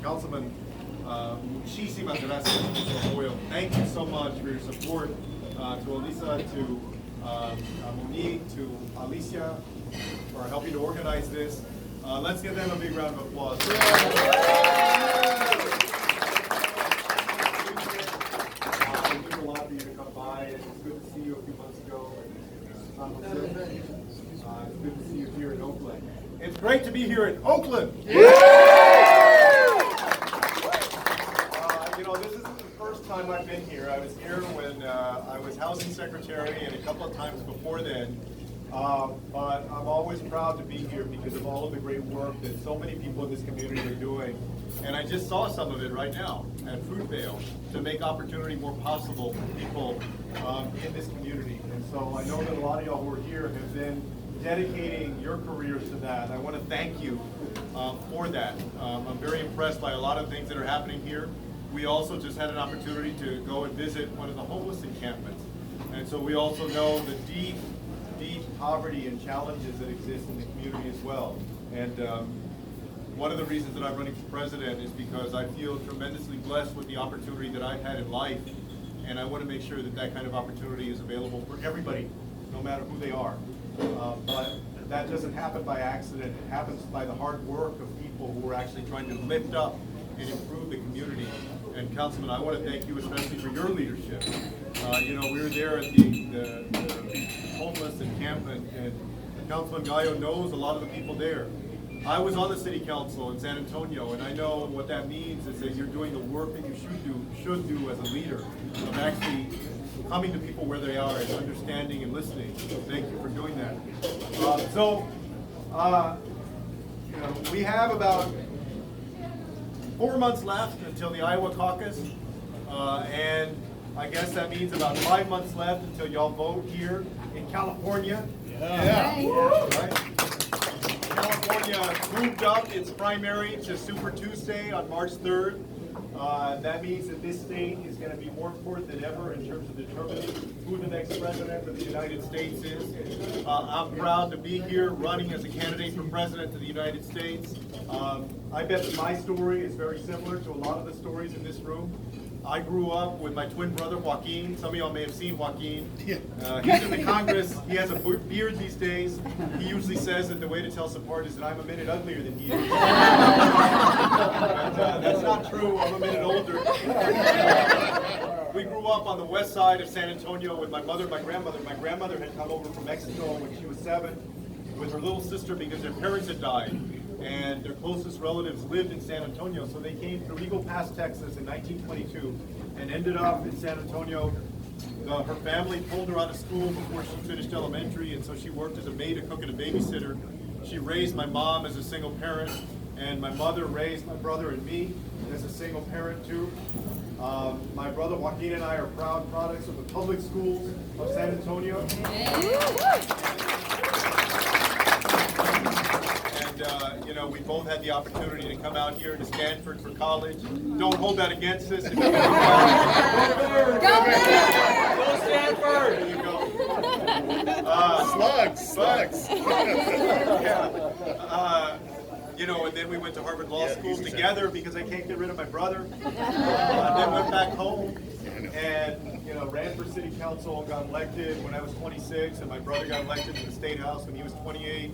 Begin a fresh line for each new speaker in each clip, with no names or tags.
Councilman, muchísimas gracias por su apoyo. Thank you so much for your support to Elisa, to Monique, to Alicia for helping to organize this. Let's give them a big round of applause. It means a lot for you to come by. It's good to see you a few months ago. It's good to see you here in Oakland. It's great to be here in Oakland. This isn't the first time I've been here. I was here when I was housing secretary and a couple of times before then. But I'm always proud to be here because of all of the great work that so many people in this community are doing. And I just saw some of it right now at Fruitvale to make opportunity more possible for people in this community. And so I know that a lot of y'all who are here have been dedicating your careers to that. And I want to thank you for that. I'm very impressed by a lot of things that are happening here. We also just had an opportunity to go and visit one of the homeless encampments. And so we also know the deep poverty and challenges that exist in the community as well. And one of the reasons that I'm running for president is because I feel tremendously blessed with the opportunity that I've had in life. And I want to make sure that that kind of opportunity is available for everybody, no matter who they are. But that doesn't happen by accident. It happens by the hard work of people who are actually trying to lift up and improve the community. And Councilman, I want to thank you especially for your leadership. We were there at the homeless encampment, and Councilman Gallo knows a lot of the people there. I was on the city council in San Antonio, and I know what that means is that you're doing the work that you should do as a leader, of actually coming to people where they are and understanding and listening. So thank you for doing that. We have about 4 months left until the Iowa caucus, and I guess that means about 5 months left until y'all vote here in California. Right? California moved up its primary to Super Tuesday on March 3rd. That means that this state is going to be more important than ever in terms of determining who the next president of the United States is. I'm proud to be here running as a candidate for president of the United States. I bet that my story is very similar to a lot of the stories in this room. I grew up with my twin brother, Joaquin. Some of y'all may have seen Joaquin. He's in the Congress. He has a beard these days. He usually says that the way to tell us apart is that I'm a minute uglier than he is. That's not true. I'm a minute older. We grew up on the west side of San Antonio with my mother and my grandmother. My grandmother had come over from Mexico when she was 7 with her little sister because their parents had died. And their closest relatives lived in San Antonio, so they came through Eagle Pass, Texas in 1922 and ended up in San Antonio. Her family pulled her out of school before she finished elementary, and so she worked as a maid, a cook, and a babysitter. She raised my mom as a single parent, and my mother raised my brother and me as a single parent too. My brother Joaquin and I are proud products of the public schools of San Antonio. We both had the opportunity to come out here to Stanford for college. Don't hold that against us. Go Stanford! There you go. Slugs. And then we went to Harvard Law School together because I can't get rid of my brother. Then went back home and ran for city council, got elected when I was 26, and my brother got elected to the state house when he was 28.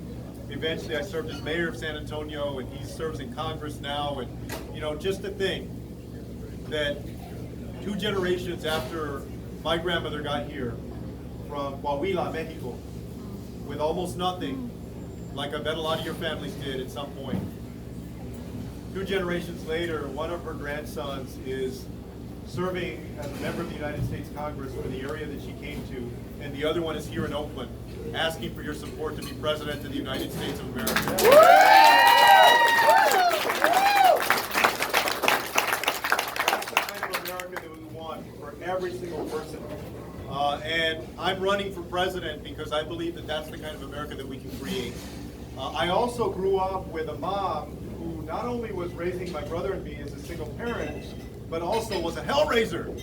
Eventually, I served as mayor of San Antonio, and he serves in Congress now. And, just to think that 2 generations after my grandmother got here from Coahuila, Mexico, with almost nothing, like I bet a lot of your families did at some point. 2 generations later, one of her grandsons is serving as a member of the United States Congress for the area that she came to, and the other one is here in Oakland, asking for your support to be President of the United States of America. That's the kind of America that we want for every single person. And I'm running for president because I believe that that's the kind of America that we can create. I also grew up with a mom who not only was raising my brother and me as a single parent, but also was a hellraiser.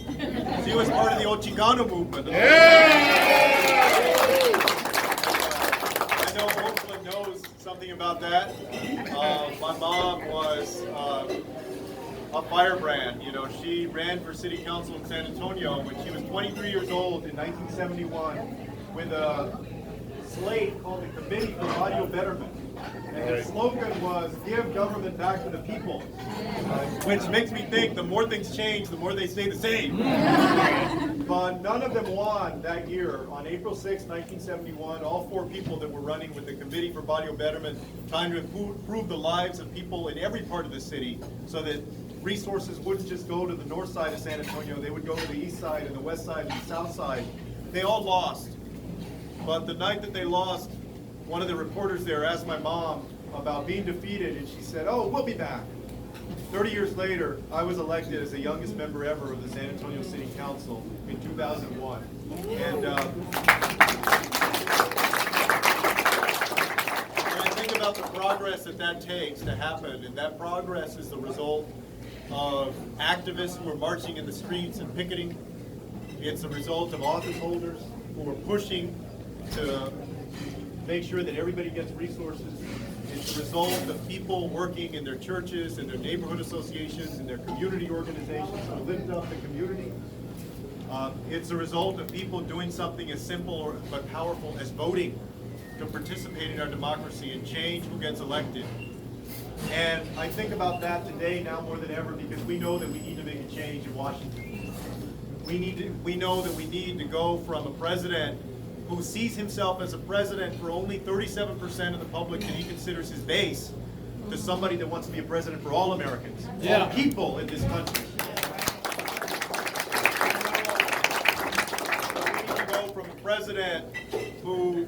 She was part of the Ochicano movement. I know Oakland knows something about that. My mom was a firebrand. You know, she ran for city council in San Antonio when she was 23 years old in 1971 with a slate called the Committee for Audio Betterment. And the slogan was, "Give government back to the people," which makes me think the more things change, the more they stay the same. But none of them won that year. On April 6, 1971, all four people that were running with the Committee for Audio Betterment, trying to improve the lives of people in every part of the city so that resources wouldn't just go to the north side of San Antonio, they would go to the east side and the west side and the south side. They all lost. But the night that they lost, one of the reporters there asked my mom about being defeated, and she said, "Oh, we'll be back." 30 years later, I was elected as the youngest member ever of the San Antonio City Council in 2001. And when I think about the progress that takes to happen, and that progress is the result of activists who are marching in the streets and picketing. It's a result of office holders who are pushing to make sure that everybody gets resources. It's a result of people working in their churches, in their neighborhood associations, in their community organizations to lift up the community. It's a result of people doing something as simple but powerful as voting to participate in our democracy and change who gets elected. And I think about that today now more than ever because we know that we need to make a change in Washington. We know that we need to go from a president who sees himself as a president for only 37% of the public that he considers his base, to somebody that wants to be a president for all Americans, all people in this country. We need to go from a president who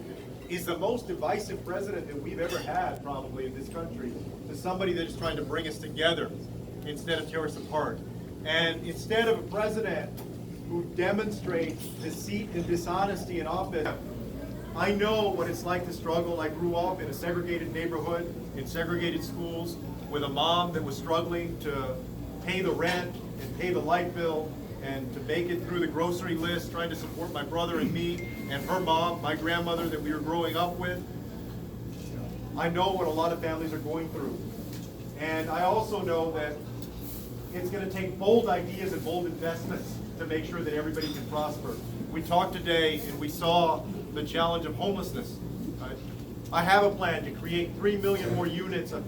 is the most divisive president that we've ever had, probably, in this country, to somebody that is trying to bring us together instead of tear us apart. And instead of a president who demonstrates deceit and dishonesty in office. I know what it's like to struggle. I grew up in a segregated neighborhood, in segregated schools, with a mom that was struggling to pay the rent and pay the light bill and to make it through the grocery list, trying to support my brother and me and her mom, my grandmother that we were growing up with. I know what a lot of families are going through. And I also know that it's going to take bold ideas and bold investments to make sure that everybody can prosper. We talked today and we saw the challenge of homelessness. I have a plan to create 3 million more units of